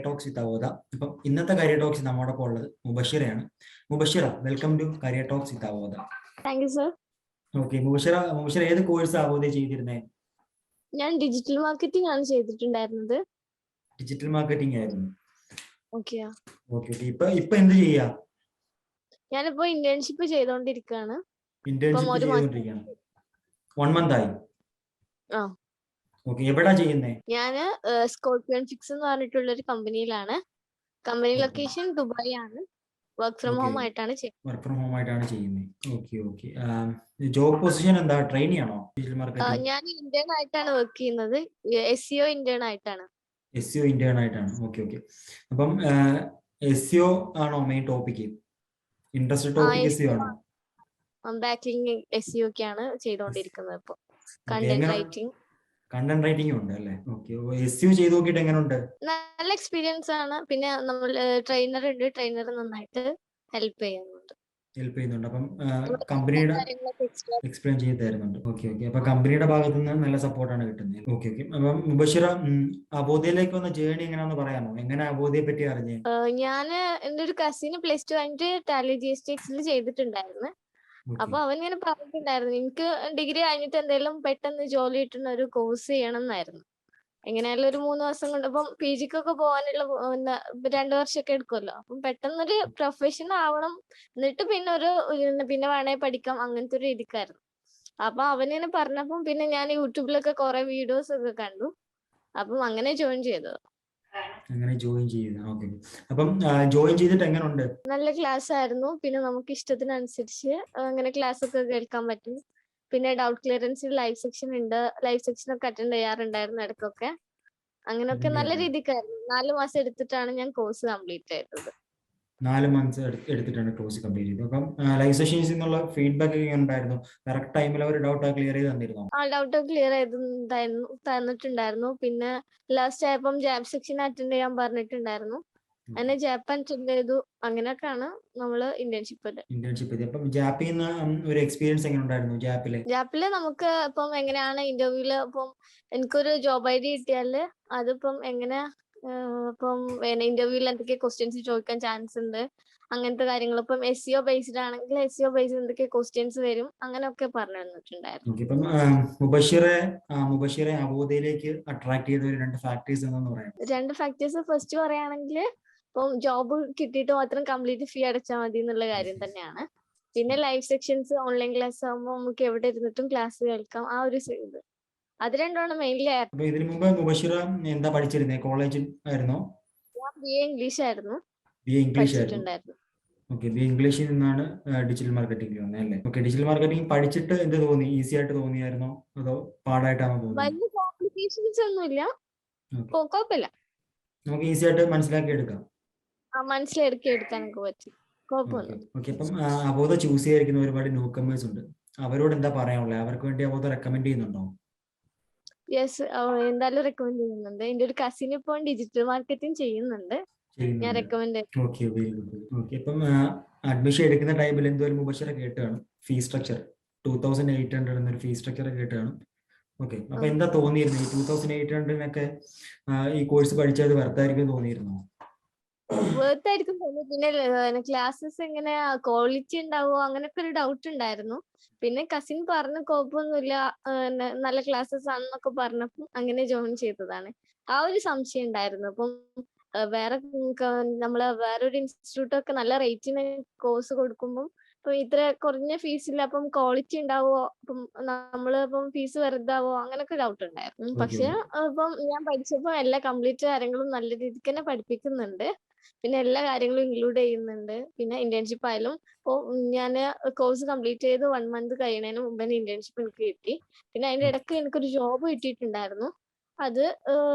Talks with അവോധ. അപ്പം ഇന്നത്തെ career talks നമ്മോടൊപ്പം ഉള്ളത് മുബഷിറയാണ്. Mubashira, welcome to career talks with Avodha. Thank you sir. Okay, Mubashira ഏത് കോഴ്സ് അവോധ ചെയ്തിരുന്നേ? ഞാൻ ഡിജിറ്റൽ മാർക്കറ്റിംഗ് ആണ് ചെയ്തിട്ടുണ്ടായിരുന്നത്. ഡിജിറ്റൽ മാർക്കറ്റിംഗ് ആയിരുന്നു. ഓക്കെ. ഇപ്പൊ എന്ത് ചെയ്യാ? ഞാനിപ്പോ ഇന്റേൺഷിപ്പ് ചെയ്തോണ്ടിരിക്കുകയാണ്. ഇന്റേൺഷിപ്പ് ചെയ്തോണ്ടിരിക്കുകയാണ്. 1 month ആയി? ആ. ഓക്കെ, എവിടാ ചെയ്യുന്നേ? ഞാന് സ്കോർപിയൻ ഫിക്സ് എന്ന് പറഞ്ഞിട്ടുള്ള ഒരു കമ്പനിയിലാണ്. കമ്പനി ലൊക്കേഷൻ ദുബായ് ആണ്. വർക്ക് ഫ്രം ഹോം ആയിട്ടാണ് ചെയ്യുന്നത്. ഓക്കെ. ജോബ് പൊസിഷൻ എന്താ? ട്രെയിനി ആണോ? Digital marketing. ഞാൻ ഇന്റേൺ ആയിട്ടാണ് വർക്ക് ചെയ്യുന്നത്. SEO ഇന്റേൺ ആയിട്ടാണ്. SEO ഇന്റേൺ ആയിട്ടാണ്. ഓക്കെ. അപ്പം SEO ആണോ main topic? Interest topic SEO ആണോ? ബാക്കിംഗ് SEO ഒക്കെയാണ് ചെയ്തുകൊണ്ടിരിക്കുന്നത് ഇപ്പൊ. കണ്ടന്റ് റൈറ്റിംഗ് ഉണ്ട് അല്ലേ? ഓക്കെ. SEO ചെയ്ത് നോക്കിയിട്ട് എങ്ങനെയുണ്ട്? നല്ല എക്സ്പീരിയൻസ് ആണ്. പിന്നെ നമ്മൾ ട്രെയിനർ ഉണ്ട്. ട്രെയിനർ നന്നായിട്ട് ഹെൽപ്പ് ചെയ്യുന്നുണ്ട്. അപ്പം കമ്പനിയുടെ എക്സ്പ്ലെയിൻ ചെയ്ത് തരുന്നുണ്ട്. ഓക്കെ. അപ്പൊ കമ്പനിയുടെ ഭാഗത്തു നിന്ന് നല്ല സപ്പോർട്ടാണ് കിട്ടുന്നത്. ഓക്കെ. അപ്പം മുബഷിറ, അബോധയിലേക്ക് വന്ന ജേർണി എങ്ങനെയാണെന്ന് പറയാമോ? എങ്ങനെ അബോധയെ പറ്റി അറിഞ്ഞേ? ഞാന് എന്റെ ഒരു കസിന് +2 കഴിഞ്ഞിട്ട് ടാലി GSTXൽ ചെയ്തിട്ടുണ്ടായിരുന്നു. അപ്പൊ അവൻ ഇങ്ങനെ പറഞ്ഞിട്ടുണ്ടായിരുന്നു, എനിക്ക് ഡിഗ്രി കഴിഞ്ഞിട്ട് എന്തെങ്കിലും പെട്ടെന്ന് ജോലി കിട്ടുന്ന ഒരു കോഴ്സ് ചെയ്യണം എന്നായിരുന്നു. എങ്ങനെയായാലും ഒരു 3 വർഷം കൊണ്ട് ഇപ്പം PGക്കൊക്കെ പോകാനുള്ള 2 വർഷമൊക്കെ എടുക്കുമല്ലോ. അപ്പം പെട്ടെന്നൊരു പ്രൊഫഷണൽ ആവണം, എന്നിട്ട് പിന്നെ വേണേ പഠിക്കാം, അങ്ങനത്തെ ഒരു രീതിക്കായിരുന്നു. അപ്പൊ അവനിങ്ങനെ പറഞ്ഞപ്പം പിന്നെ ഞാൻ യൂട്യൂബിലൊക്കെ കുറെ വീഡിയോസ് ഒക്കെ കണ്ടു. അപ്പം അങ്ങനെ ജോയിൻ ചെയ്തത്. ഓക്കെ. അപ്പം ജോയിൻ ചെയ്തിട്ട് എങ്ങനെയുണ്ട്? നല്ല ക്ലാസ് ആയിരുന്നു. പിന്നെ നമുക്ക് ഇഷ്ടത്തിനനുസരിച്ച് അങ്ങനെ ക്ലാസ് ഒക്കെ കേൾക്കാൻ പറ്റും. പിന്നെ ഡൗട്ട് ക്ലിയറൻസിൽ ലൈവ് സെക്ഷൻ ഉണ്ട്. ലൈവ് സെക്ഷൻ ഒക്കെ അറ്റൻഡ് ചെയ്യാറുണ്ടായിരുന്നു ഇടയ്ക്കൊക്കെ. അങ്ങനെയൊക്കെ നല്ല രീതിക്കായിരുന്നു. 4 മാസം എടുത്തിട്ടാണ് ഞാൻ കോഴ്സ് കംപ്ലീറ്റ് ചെയ്തത്. 4 months എടുത്തിട്ടാണ് കോഴ്സ് കംപ്ലീറ്റ് ചെയ്തത്. അപ്പം ലൈവ് സെഷൻസിൽ നിന്നുള്ള ഫീഡ്ബാക്ക് ഒക്കെ ഉണ്ടായിരുന്നു? കറക്റ്റ് ടൈമിൽ അവർ ഡൗട്ട് ക്ലിയർ ചെയ്ത് തന്നിരുന്നോ? ഡൗട്ട് ക്ലിയർ തന്നിട്ടുണ്ടായിരുന്നു. പിന്നെ ലാസ്റ്റ് ആയപ്പം ജാബ് സെക്ഷൻ അറ്റൻഡ് ചെയ്യാൻ പറഞ്ഞിട്ടുണ്ടായിരുന്നു. അങ്ങനെ ജാപ്പ് അറ്റൻഡ് ചെയ്തു. അങ്ങനെയൊക്കെയാണ് നമ്മള് ഇന്റേൺഷിപ്പ്. അപ്പം ജാപ്പിൽ നിന്ന് ഒരു എക്സ്പീരിയൻസ് എങ്ങനെ ഉണ്ടായിരുന്നു? ജാപ്പില് നമുക്ക് ഇപ്പം എങ്ങനെയാണ് ഇന്റർവ്യൂല് ഇപ്പം എനിക്കൊരു ജോബ് ID കിട്ടിയാല് അതിപ്പം എങ്ങനെ ഇപ്പം ഇന്റർവ്യൂവിൽ എന്തൊക്കെ ക്വസ്റ്റ്യൻസ് ചോദിക്കാൻ ചാൻസ് ഉണ്ട്, അങ്ങനത്തെ കാര്യങ്ങൾ. ഇപ്പം SEO ബേസ്ഡ് ആണെങ്കിൽ SEO ബേസ്ഡ് എന്തൊക്കെ ക്വസ്റ്റ്യൻസ് വരും, അങ്ങനെയൊക്കെ പറഞ്ഞു തന്നിട്ടുണ്ടായിരുന്നു. ഇപ്പം മുബഷിറെ അബോധയിലേക്ക് അട്രാക്ട് ചെയ്ത ഒരു 2 ഫാക്ടേഴ്സ് എന്താണെന്ന് പറയാം? 2 ഫാക്ടേഴ്സ് ഫസ്റ്റ് പറയുകയാണെങ്കിൽ ഇപ്പം ജോബ് കിട്ടിയിട്ട് മാത്രം കംപ്ലീറ്റ് ഫീ അടച്ചാൽ മതി എന്നുള്ള കാര്യം തന്നെയാണ്. പിന്നെ ലൈവ് സെക്ഷൻസ്, ഓൺലൈൻ ക്ലാസ് ആകുമ്പോൾ നമുക്ക് എവിടെ ഇരുന്നിട്ടും ക്ലാസ് കേൾക്കാം. ആ ഒരു ഇത്, അത് രണ്ടുമാണ് മെയിൻലി. ഇതിനു മുമ്പ് മുബഷിറ എന്താ പഠിച്ചിരുന്നേ? കോളേജിൽ ആയിരുന്നോ? ഞാൻ BA ഇംഗ്ലീഷ് ആയിരുന്നു. ഓക്കെ. BA ഇംഗ്ലീഷിൽ നിന്നാണ് ഡിജിറ്റൽ മാർക്കറ്റിംഗ് വന്നത് അല്ലേ? ഓക്കെ. ഡിജിറ്റൽ മാർക്കറ്റിംഗ് പഠിച്ചിട്ട് എന്ത് തോന്നി? ഈസി ആയിട്ട് തോന്നിയായിരുന്നോ അതോ പാടായിട്ടാണോ തോന്നിയത്? വലിയ കോംപ്ലിക്കേഷൻസ് ഒന്നുമില്ല, കുഴപ്പമില്ല. നമുക്ക് ഈസി ആയിട്ട് മനസ്സിലാക്കി എടുക്കാം. എടുക്കാനൊക്കെ പറ്റും, കുഴപ്പമൊന്നും. ഓക്കെ. അപ്പം അബോധ ചൂസ് ചെയ്യാതിരിക്കുന്ന ഒരുപാട് ന്യൂ കമേഴ്സ് ഉണ്ട്. അവരോട് എന്താ പറയാനുള്ളത്? അവർക്ക് വേണ്ടി അബോധ റെക്കമെൻഡ് ചെയ്യുന്നുണ്ടോ? യെസ്, എന്തായാലും റെക്കമെൻഡ് ചെയ്യുന്നുണ്ട്. എന്റെ ഒരു കസിൻ ഇപ്പോൾ ഡിജിറ്റൽ മാർക്കറ്റിംഗ് ചെയ്യുന്നുണ്ട്. ഞാൻ recommend. Okay, very good. Okay. അപ്പം അഡ്മിഷൻ എടുക്കുന്ന ടൈമിൽ എന്തായാലും മുബഷിറ കേട്ടാണ് ഫീസ് സ്ട്രക്ചർ 2800 എന്നൊരു ഫീസ് സ്ട്രക്ചർ കേട്ടാണ്. ഓക്കെ. അപ്പൊ എന്താ തോന്നിയിരുന്നു? ഈ 2800 ഈ കോഴ്സ് പഠിച്ചത് വെറുതായിരിക്കും തോന്നിയിരുന്നോ? വെറുതായിരിക്കും തോന്നി. പിന്നെ ക്ലാസ്സസ് എങ്ങനെ ക്വാളിറ്റി ഉണ്ടാവോ അങ്ങനെയൊക്കെ ഒരു ഡൗട്ട് ഉണ്ടായിരുന്നു. പിന്നെ കസിൻ പറഞ്ഞു കുഴപ്പമൊന്നുമില്ല, നല്ല ക്ലാസ്സസ് ആണെന്നൊക്കെ പറഞ്ഞപ്പോൾ അങ്ങനെ ജോയിൻ ചെയ്തതാണ്. ആ ഒരു സംശയം ഉണ്ടായിരുന്നു. അപ്പം വേറൊരു ഇൻസ്റ്റിറ്റ്യൂട്ടൊക്കെ നല്ല റേറ്റിന് കോഴ്സ് കൊടുക്കുമ്പോൾ ഇപ്പൊ ഇത്ര കുറഞ്ഞ ഫീസില്ല, അപ്പം ക്വാളിറ്റി ഉണ്ടാവോ, അപ്പം നമ്മളിപ്പം ഫീസ് വെറുതാവോ, അങ്ങനൊക്കെ ഡൗട്ട് ഉണ്ടായിരുന്നു. പക്ഷെ ഇപ്പം ഞാൻ പഠിച്ചപ്പോൾ എല്ലാ കംപ്ലീറ്റ് കാര്യങ്ങളും നല്ല രീതിക്ക് തന്നെ പഠിപ്പിക്കുന്നുണ്ട്. പിന്നെ എല്ലാ കാര്യങ്ങളും ഇൻക്ലൂഡ് ചെയ്യുന്നുണ്ട്. പിന്നെ ഇന്റേൺഷിപ്പ് ആയാലും ഇപ്പോൾ ഞാൻ കോഴ്സ് കംപ്ലീറ്റ് ചെയ്ത് 1 month കഴിയുന്നതിന് മുമ്പ് ഇന്റേൺഷിപ്പ് എനിക്ക് കിട്ടി. പിന്നെ അതിന്റെ ഇടയ്ക്ക് എനിക്കൊരു ജോബ് കിട്ടിയിട്ടുണ്ടായിരുന്നു. അത്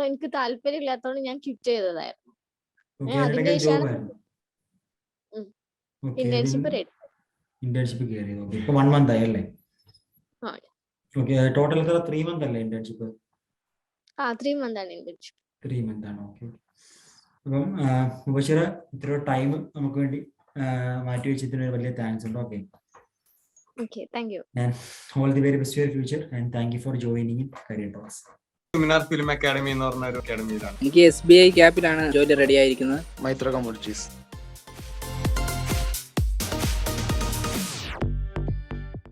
എനിക്ക് താല്പര്യം ഇല്ലാത്തതുകൊണ്ട് ഞാൻ ക്വിറ്റ് ചെയ്തതായിരുന്നു. അതിന്റെ ശേഷമാണ് ഇന്റേൺഷിപ്പ് കയറിയത്. ഇപ്പൊ 1 month ആയി അല്ലേ? ടോട്ടൽ 3 month അല്ലേ ഇന്റേൺഷിപ്പ്? 3 month ആണ് ഇന്റേൺഷിപ്പ്. 3 month ആണ്. ഓക്കെ. അപ്പം മുബഷിറ ഇത്ര ടൈം നമുക്ക് വേണ്ടി മാറ്റി വെച്ചതിന് വലിയ താങ്ക്സ് ഉണ്ട്. Okay, thank you. And all the very best for your future and thank you for joining in Career Talks. Seminar film academy എന്ന് പറഞ്ഞ ഒരു അക്കാഡമിയിലാണ്. എനിക്ക് SBI ക്യാപ്പിലാണ് ജോലി റെഡി ആയിരിക്കുന്നത്. മൈത്ര കമ്മോഡിറ്റീസ്.